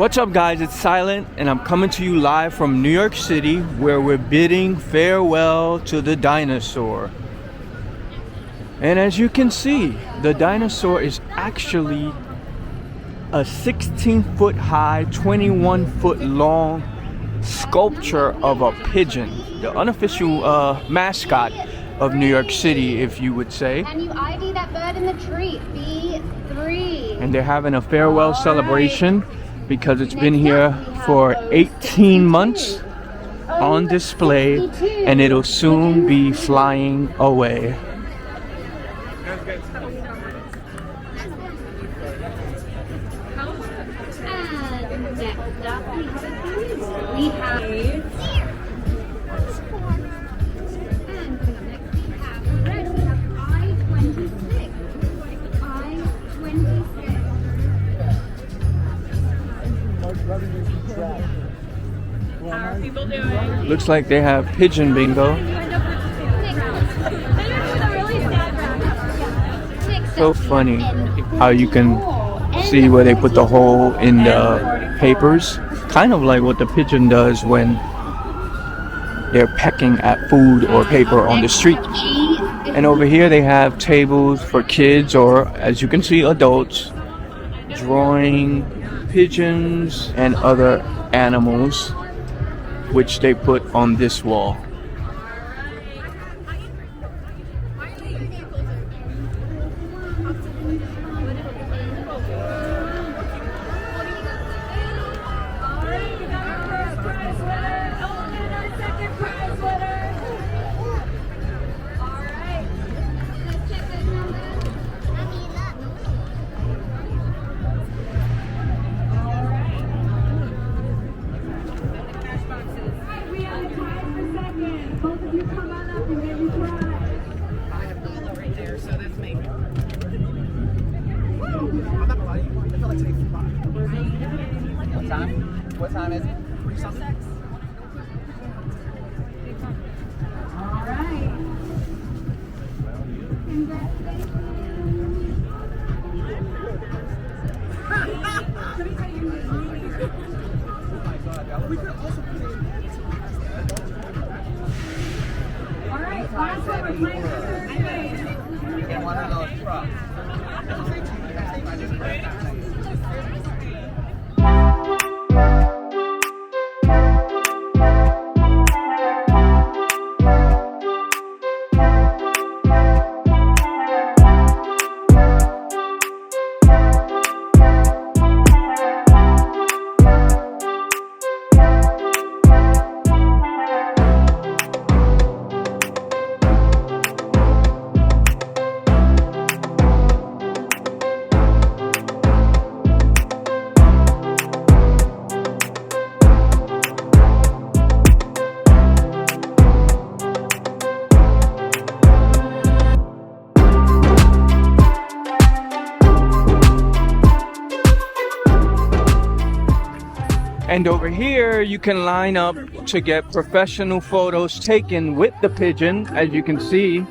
What's up guys, it's Silent and I'm coming to you live from New York City where we're bidding farewell to the Dinosaur. And as you can see, the Dinosaur is actually a 16-foot high, 21-foot long sculpture of a pigeon. The unofficial mascot of New York City, if you would say. And you ID that bird in the tree, B3. And they're having a farewell celebration because it's been here for 18 months on display and it'll soon be flying away. And next up we have and coming up next we have red. We have I-26. I-26. How are people doing? Looks like they have pigeon bingo. So funny how you can see where they put the hole in the papers. Kind of like what the pigeon does when they're pecking at food or paper on the street. And over here they have tables for kids, or as you can see, adults, drawing pigeons and other animals which they put on this wall. What time is it? All right. All right, last one we're playing In one of those trucks. And over here you can line up to get professional photos taken with the pigeon, as you can see.